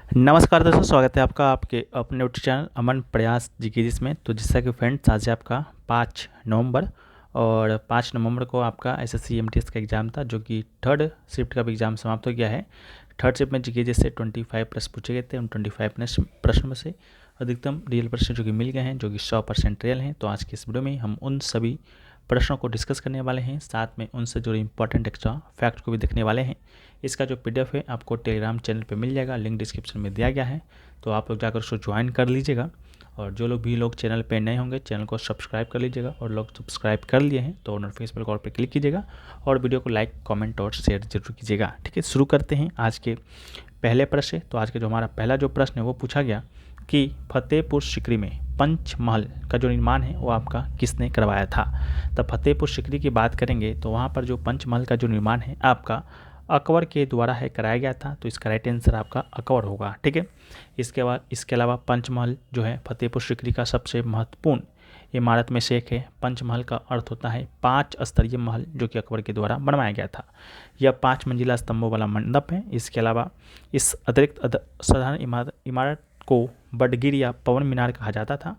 नमस्कार दोस्तों, स्वागत है आपका आपके अपने यूट्यूब चैनल अमन प्रयास जीकेजीएस में। तो जैसा कि फ्रेंड्स, आज है आपका 5 नवंबर और 5 नवंबर को आपका एसएससी एमटीएस का एग्ज़ाम था, जो कि थर्ड शिफ्ट का भी एग्ज़ाम समाप्त हो गया है। थर्ड शिफ्ट में जीकेजीएस से 25 प्रश्न पूछे गए थे। उन 25 प्रश्न में से अधिकतम रियल प्रश्न जो कि मिल गए हैं, जो कि 100% रियल हैं। तो आज की इस वीडियो में हम उन सभी प्रश्नों को डिस्कस करने वाले हैं, साथ में उनसे जुड़े इंपॉर्टेंट एक्स्ट्रा फैक्ट को भी देखने वाले हैं। इसका जो पीडीएफ है आपको टेलीग्राम चैनल पे मिल जाएगा, लिंक डिस्क्रिप्शन में दिया गया है, तो आप लोग जाकर उसको ज्वाइन कर लीजिएगा। और जो लोग चैनल पे नए होंगे, चैनल को सब्सक्राइब कर लीजिएगा, और लोग सब्सक्राइब कर लिए हैं तो नोटिफिकेशन बेल पर क्लिक कीजिएगा और वीडियो को लाइक, कमेंट और शेयर जरूर कीजिएगा। ठीक है, शुरू करते हैं आज के पहले प्रश्न से। तो आज के जो हमारा पहला जो प्रश्न है वो पूछा गया कि फतेहपुर सिकरी में पंचमहल का जो निर्माण है वो आपका किसने करवाया था। तब फतेहपुर सिकरी की बात करेंगे तो वहाँ पर जो पंचमहल का जो निर्माण है आपका अकबर के द्वारा है कराया गया था। तो इसका राइट आंसर आपका अकबर होगा। ठीक है, इसके अलावा पंचमहल जो है फतेहपुर सिकरी का सबसे महत्वपूर्ण इमारत में से एक है। पंचमहल का अर्थ होता है 5 स्तरीय महल, जो कि अकबर के द्वारा बनवाया गया था। यह 5 मंजिला स्तंभों वाला मंडप है। इसके अलावा इस अतिरिक्त साधारण इमारत को बडगिर या पवन मीनार कहा जाता था,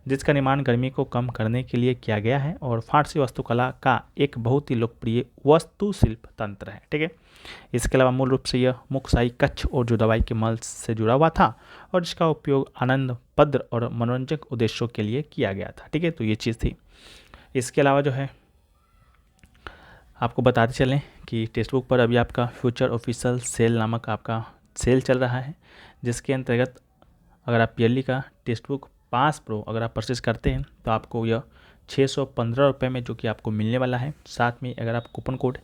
जिसका निर्माण गर्मी को कम करने के लिए किया गया है और फारसी वास्तुकला का एक बहुत ही लोकप्रिय वास्तुशिल्प तंत्र है। ठीक है, इसके अलावा मूल रूप से यह मुख्यशाही कक्ष और जो दवाई के महल से जुड़ा हुआ था, और जिसका उपयोग आनंद पद्र और मनोरंजक उद्देश्यों के लिए किया गया था। ठीक है, तो ये चीज़ थी। इसके अलावा जो है आपको बताते चलें कि टेक्स्ट बुक पर अभी आपका फ्यूचर ऑफिशियल सेल नामक आपका सेल चल रहा है, जिसके अंतर्गत अगर आप ईयरली का टेक्स्ट बुक पास प्रो अगर आप परचेज करते हैं तो आपको यह 615 रुपये में जो कि आपको मिलने वाला है। साथ में अगर आप कूपन कोड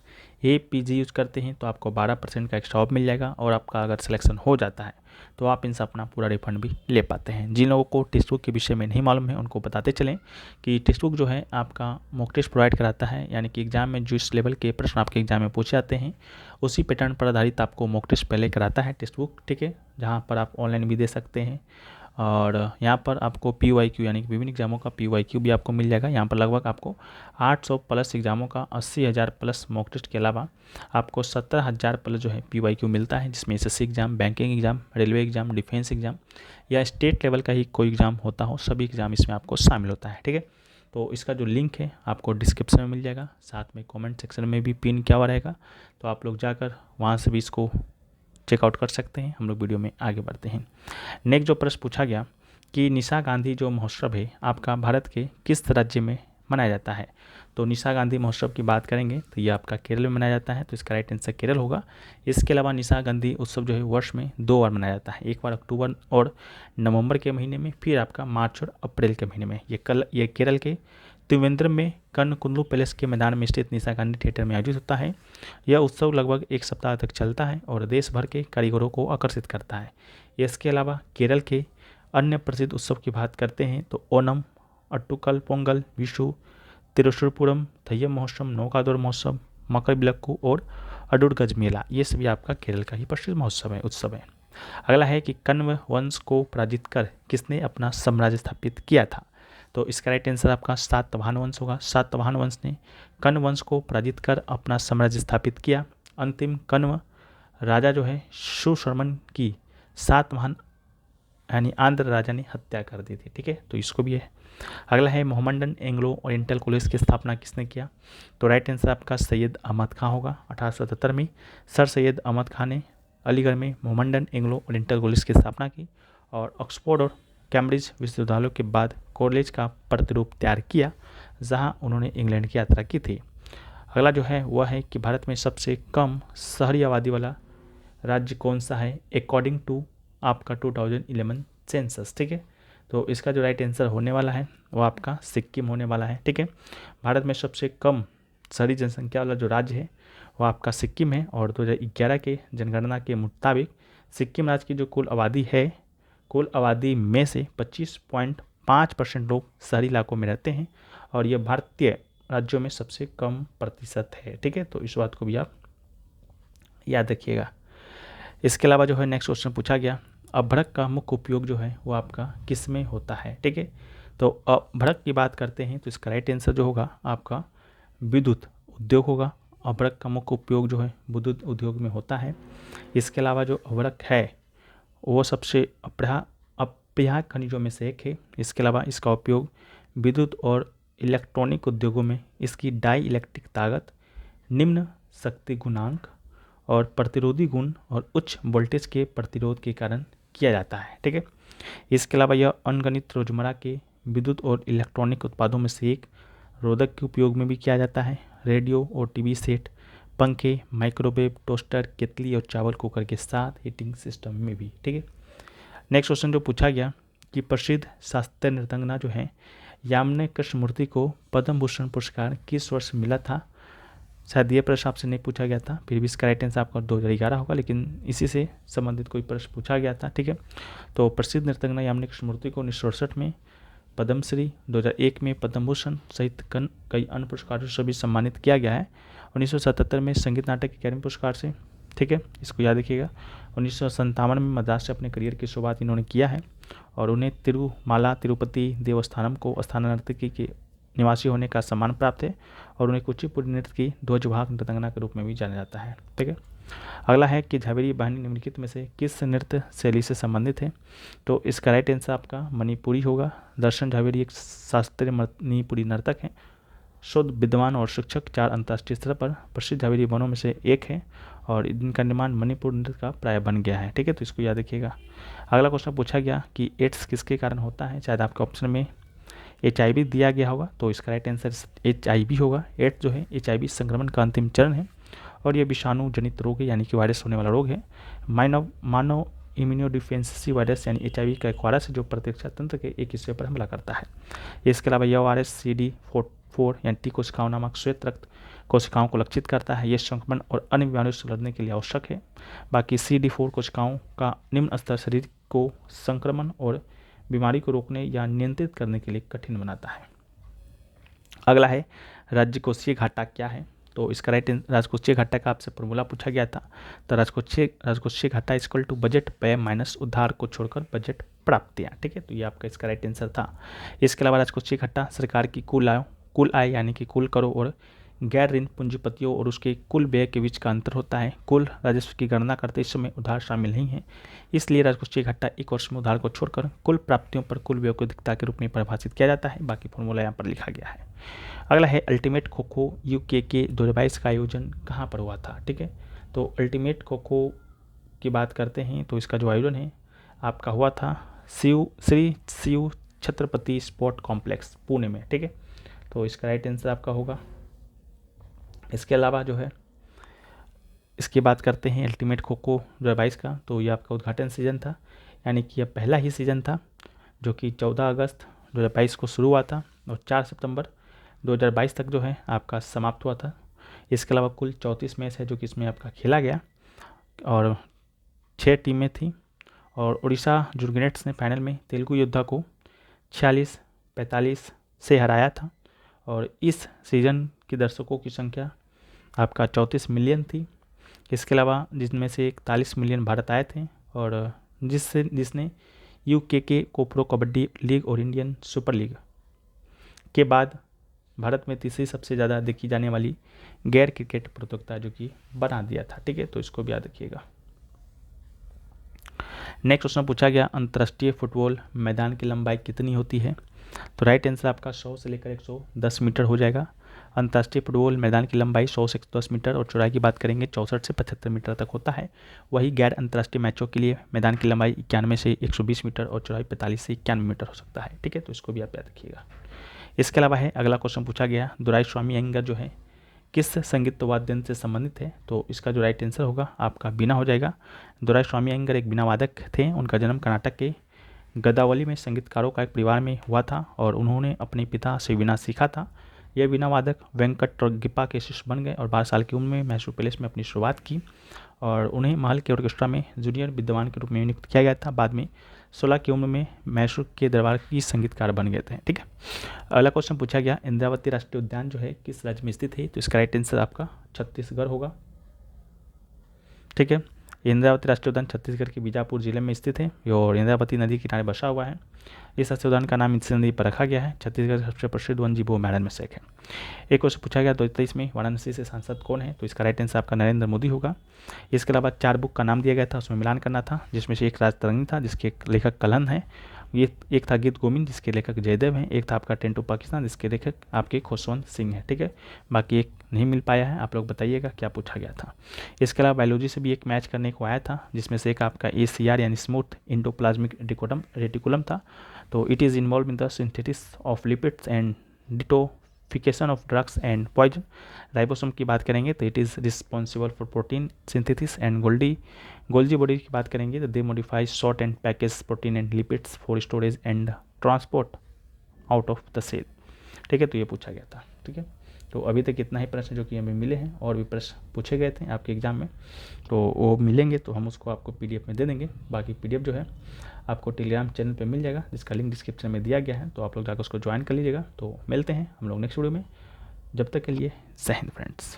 APG यूज करते हैं तो आपको 12% का एक्स्ट्रा ऑफ मिल जाएगा, और आपका अगर सिलेक्शन हो जाता है तो आप इनसे अपना पूरा रिफंड भी ले पाते हैं। जिन लोगों को टेक्स्ट बुक के विषय में नहीं मालूम है उनको बताते चलें कि टेक्स्ट बुक जो है आपका मॉक टेस्ट प्रोवाइड कराता है, यानी कि एग्जाम में जिस लेवल के प्रश्न आपके एग्जाम में पूछे जाते हैं उसी पैटर्न पर आधारित आपको मॉक टेस्ट पहले कराता है टेक्स्ट बुक। ठीक है, जहाँ पर आप ऑनलाइन भी दे सकते हैं, और यहाँ पर आपको PYQ यानी कि विभिन्न एग्जामों का PYQ भी आपको मिल जाएगा। यहाँ पर लगभग आपको 800 प्लस एग्जामों का 80,000 प्लस मॉक टेस्ट के अलावा आपको 17,000 प्लस जो है PYQ मिलता है, जिसमें SSC exam, banking exam, railway exam, defence exam या स्टेट लेवल का ही कोई एग्जाम होता हो, सभी एग्जाम इसमें आपको शामिल होता है। ठीक है, तो इसका जो लिंक है आपको डिस्क्रिप्शन में मिल जाएगा, साथ में कमेंट सेक्शन में भी पिन किया हुआ रहेगा, तो आप लोग जाकर वहाँ से भी इसको चेकआउट कर सकते हैं। हम लोग वीडियो में आगे बढ़ते हैं। नेक्स्ट जो प्रश्न पूछा गया कि निशा गांधी जो महोत्सव है आपका भारत के किस राज्य में मनाया जाता है। तो निशा गांधी महोत्सव की बात करेंगे तो ये आपका केरल में मनाया जाता है, तो इसका राइट आंसर केरल होगा। इसके अलावा निशा गांधी उत्सव जो है वर्ष में 2 बार मनाया जाता है, एक बार अक्टूबर और नवंबर के महीने में, फिर आपका मार्च और अप्रैल के महीने में। ये केरल के त्रिवेंद्रम में कनकुल्लू पैलेस के मैदान में स्थित निशा गांधी थिएटर में आयोजित होता है। यह उत्सव लगभग 1 सप्ताह तक चलता है और देश भर के कारीगरों को आकर्षित करता है। इसके अलावा केरल के अन्य प्रसिद्ध उत्सव की बात करते हैं तो ओनम, अट्टुकल पोंगल, विशु, तिरुशुरपुरम, थय्यम महोत्सव, नौकादोर महोत्सव, मकर बिलक्कू और अडुर गज मेला, ये सभी आपका केरल का ही प्रसिद्ध उत्सव है। अगला है कि कण्व वंश को पराजित कर किसने अपना साम्राज्य स्थापित किया था। तो इसका राइट आंसर आपका सातवाहन वंश होगा। सातवाहन वंश ने कण्व वंश को पराजित कर अपना साम्राज्य स्थापित किया। अंतिम कण्व राजा जो है सुशर्मन की सातवाहन यानी आंध्र राजा ने हत्या कर दी थी। ठीक है, तो इसको भी है। अगला है मोहम्मडन एंग्लो ओरिएंटल कॉलेज की स्थापना किसने किया। तो राइट आंसर आपका सैयद अहमद खां होगा। 1877 में सर सैयद अहमद खां ने अलीगढ़ में मोहम्मडन एंग्लो ओरिएंटल कॉलेज की स्थापना की, और ऑक्सफोर्ड और कैम्ब्रिज विश्वविद्यालयों के बाद कॉलेज का प्रतिरूप तैयार किया, जहां उन्होंने इंग्लैंड की यात्रा की थी। अगला जो है वह है कि भारत में सबसे कम शहरी आबादी वाला राज्य कौन सा है अकॉर्डिंग टू आपका 2011 सेंसस। ठीक है, तो इसका जो राइट आंसर होने वाला है वो आपका सिक्किम होने वाला है। ठीक है, भारत में सबसे कम शहरी जनसंख्या वाला जो राज्य है वो आपका सिक्किम है, और 2011 के जनगणना के मुताबिक सिक्किम राज्य की जो कुल आबादी है, कुल आबादी में से 25.5% लोग शहरी इलाकों में रहते हैं, और यह भारतीय राज्यों में सबसे कम प्रतिशत है। ठीक है, तो इस बात को भी आप याद रखिएगा। इसके अलावा जो है नेक्स्ट क्वेश्चन पूछा गया, अभ्रक का मुख्य उपयोग जो है वो आपका किस में होता है। ठीक है, तो अभ्रक की बात करते हैं तो इसका राइट आंसर जो होगा आपका विद्युत उद्योग होगा। अभ्रक का मुख्य उपयोग जो है विद्युत उद्योग में होता है। इसके अलावा जो अभ्रक है वो सबसे अपरिहार्य खनिजों में से एक है। इसके अलावा इसका उपयोग विद्युत और इलेक्ट्रॉनिक उद्योगों में इसकी डाई इलेक्ट्रिक ताकत, निम्न शक्ति गुणांक और प्रतिरोधी गुण और उच्च वोल्टेज के प्रतिरोध के कारण किया जाता है। ठीक है, इसके अलावा यह अनगणित रोजमर्रा के विद्युत और इलेक्ट्रॉनिक उत्पादों में से एक रोधक के उपयोग में भी किया जाता है। रेडियो और टीवी सेट, पंखे, माइक्रोवेव, टोस्टर, केतली और चावल कुकर के साथ हीटिंग सिस्टम में भी। ठीक है, नेक्स्ट क्वेश्चन जो पूछा गया कि प्रसिद्ध शास्त्रीय नृत्यांगना जो है यामिनी कृष्णमूर्ति को पद्म भूषण पुरस्कार किस वर्ष मिला था। शायद ये प्रश्न आपसे नहीं पूछा गया था, फिर भी इसका राइट आंसर आपका 2011 होगा, लेकिन इसी से संबंधित कोई प्रश्न पूछा गया था। ठीक है, तो प्रसिद्ध नृत्यांगना यामिनी कृष्णमूर्ति को 1968 में पद्मश्री, 2001 में पद्म भूषण सहित कई अन्य पुरस्कारों से भी सम्मानित किया गया है। 1977 में संगीत नाटक अकादमी पुरस्कार से। ठीक है, इसको याद रखिएगा। 1957 में मद्रास से अपने करियर की शुरुआत इन्होंने किया है और उन्हें तिरुमाला तिरुपति देवस्थानम को स्थानीय नर्तकी के निवासी होने का सम्मान प्राप्त है और उन्हें कुचिपुड़ी नृत्य की ध्वजवाहक नृत्यांगना के रूप में भी जाना जाता है। ठीक है, अगला है कि झावेरी बाहिनी निम्नलिखित में से किस नृत्य शैली से संबंधित है। तो इसका राइट आंसर आपका मणिपुरी होगा। दर्शन झावेरी एक शास्त्रीय मणिपुरी नर्तक हैं, शुद्ध विद्वान और शिक्षक, 4 अंतर्राष्ट्रीय स्तर पर प्रसिद्ध झावेरी बनों में से एक है और इनका निर्माण मणिपुर नृत्य का प्राय बन गया है। ठीक है, तो इसको याद रखिएगा। अगला क्वेश्चन पूछा गया कि एड्स किसके कारण होता है। शायद आपके ऑप्शन में HIV दिया गया होगा, तो इसका राइट आंसर HIV होगा। एड्स जो है HIV संक्रमण का अंतिम चरण है और यह विषाणु जनित रोग है, यानी कि वायरस होने वाला रोग है। मानव इम्यूनोडिफेंसी वायरस यानी HIV का एक वायरस है जो प्रतिरक्षा तंत्र के एक हिस्से पर हमला करता है। इसके अलावा यह वायरस CD4 यानी टी कोशिकाओं नामक श्वेत रक्त कोशिकाओं को लक्षित करता है। यह संक्रमण और अन्य बीमारियों से लड़ने के लिए आवश्यक है। बाकी CD4 कोशिकाओं का निम्न स्तर शरीर को संक्रमण और बीमारी को रोकने या नियंत्रित करने के लिए कठिन बनाता है। अगला है राजकोषीय घाटा क्या है। तो इसका राइट राजकोषीय घाटा का आपसे फॉर्मूला पूछा गया था। तो राजकोषीय घाटा इक्वल टू बजट व्यय माइनस उधार को छोड़कर बजट प्राप्तियाँ। ठीक है, तो ये आपका इसका राइट आंसर था। इसके अलावा राजकोषीय घाटा सरकार की कुल आय यानी कि कुल करों और गैर ऋण पूंजीपतियों और उसके कुल व्यय के बीच का अंतर होता है। कुल राजस्व की गणना करते इस समय उधार शामिल नहीं है, इसलिए राजकोषीय घाटा एक वर्ष में उधार को छोड़कर कुल प्राप्तियों पर कुल व्यय को अधिकता के रूप में परिभाषित किया जाता है। बाकी फॉर्मूला यहाँ पर लिखा गया है। अगला है अल्टीमेट खो खो UK के 2022 का आयोजन कहाँ पर हुआ था। ठीक है, तो अल्टीमेट खो खो की बात करते हैं तो इसका जो आयोजन है आपका हुआ था श्री शिव छत्रपति स्पोर्ट कॉम्प्लेक्स पुणे में। ठीक है, तो इसका राइट आंसर आपका होगा। इसके अलावा जो है इसकी बात करते हैं अल्टीमेट खो खो 2022 का, तो ये आपका उद्घाटन सीजन था, यानी कि यह पहला ही सीजन था जो कि 14 अगस्त 2022 को शुरू हुआ था और 4 सितंबर 2022 तक जो है आपका समाप्त हुआ था। इसके अलावा कुल 34 मैच है जो कि इसमें आपका खेला गया और 6 टीमें थी और उड़ीसा जुर्गेनेट्स ने फाइनल में तेलुगु योद्धा को 46-45 से हराया था और इस सीज़न के दर्शकों की संख्या आपका 34 मिलियन थी। इसके अलावा जिनमें से 41 मिलियन भारत आए थे और जिसने UK को प्रो कबड्डी लीग और इंडियन सुपर लीग के बाद भारत में तीसरी सबसे ज़्यादा देखी जाने वाली गैर क्रिकेट प्रतियोगिता जो कि बना दिया था। ठीक है, तो इसको भी याद रखिएगा। नेक्स्ट क्वेश्चन पूछा गया अंतर्राष्ट्रीय फुटबॉल मैदान की लंबाई कितनी होती है। तो राइट आंसर आपका 100 से लेकर 110 मीटर हो जाएगा। अंतर्राष्ट्रीय फुटबॉल मैदान की लंबाई 100 से 110 मीटर और चौड़ाई की बात करेंगे 64 से 75 मीटर तक होता है। वही गैर अंतर्राष्ट्रीय मैचों के लिए मैदान की लंबाई 91 से 120 मीटर और चौड़ाई 45 से 91 मीटर हो सकता है। ठीक है, तो इसको भी आप याद रखिएगा। इसके अलावा है अगला क्वेश्चन पूछा गया दोराईस्वामी अयंगार जो है किस संगीत वाद्य यंत्र से संबंधित है। तो इसका जो राइट आंसर होगा आपका बीना हो जाएगा। दोराईस्वामी अयंगार एक बीना वादक थे। उनका जन्म कर्नाटक के गदावली में संगीतकारों का एक परिवार में हुआ था और उन्होंने अपने पिता से बीना सीखा था। यह बीना वादक वेंकट रगिप्पा के शिष्य बन गए और 12 साल की उम्र में मैसूर पैलेस में अपनी शुरुआत की और उन्हें महल के ऑर्केस्ट्रा में जूनियर विद्वान के रूप में नियुक्त किया गया था। बाद में 16 की उम्र में मैसूर के दरबार की संगीतकार बन गए थे। ठीक है, अगला क्वेश्चन पूछा गया इंद्रावती राष्ट्रीय उद्यान जो है किस राज्य में स्थित है। तो इसका राइट आंसर आपका छत्तीसगढ़ होगा। ठीक है, इंद्रावती राष्ट्रीय उद्यान छत्तीसगढ़ के बीजापुर जिले में स्थित है और इंद्रावती नदी के किनारे बसा हुआ है। इस राष्ट्रीय उद्यान का नाम इस नदी पर रखा गया है। छत्तीसगढ़ का सबसे प्रसिद्ध वन जीवों अभयारण्य में से एक है। एक क्वेश्चन पूछा गया 2023 में वाराणसी से सांसद कौन है, तो इसका राइट आंसर आपका नरेंद्र मोदी होगा। इसके अलावा 4 बुक का नाम दिया गया था, उसमें मिलान करना था, जिसमें से एक राजतरंगी था जिसके लेखक कलहन है, ये एक था गीत गोविंद जिसके लेखक जयदेव हैं, एक था आपका टेंटू पाकिस्तान जिसके लेखक आपके खुशवंत सिंह हैं। ठीक है, बाकी एक नहीं मिल पाया है, आप लोग बताइएगा क्या पूछा गया था। इसके अलावा बायोलॉजी से भी एक मैच करने को आया था, जिसमें से एक आपका ACR यानी स्मूथ इंडोप्लाज्मिक रेटिकुलम था। तो it is involved in the synthesis of lipids and detoxification of drugs and poison. Ribosome की बात करेंगे तो it is responsible for protein synthesis and Golgi body की बात करेंगे तो they modify short and package protein and lipids for storage and transport out of the cell. ठीक है, तो ये पूछा गया था। ठीक है, तो अभी तक इतना ही प्रश्न जो कि हमें मिले हैं, और भी प्रश्न पूछे गए थे आपके एग्जाम में, तो वो मिलेंगे तो हम उसको आपको PDF में दे देंगे। बाकी PDF जो है आपको टेलीग्राम चैनल पे मिल जाएगा, जिसका लिंक डिस्क्रिप्शन में दिया गया है, तो आप लोग जाकर उसको ज्वाइन कर लीजिएगा। तो मिलते हैं हम लोग नेक्स्ट वीडियो में, जब तक के लिए जय हिंद फ्रेंड्स।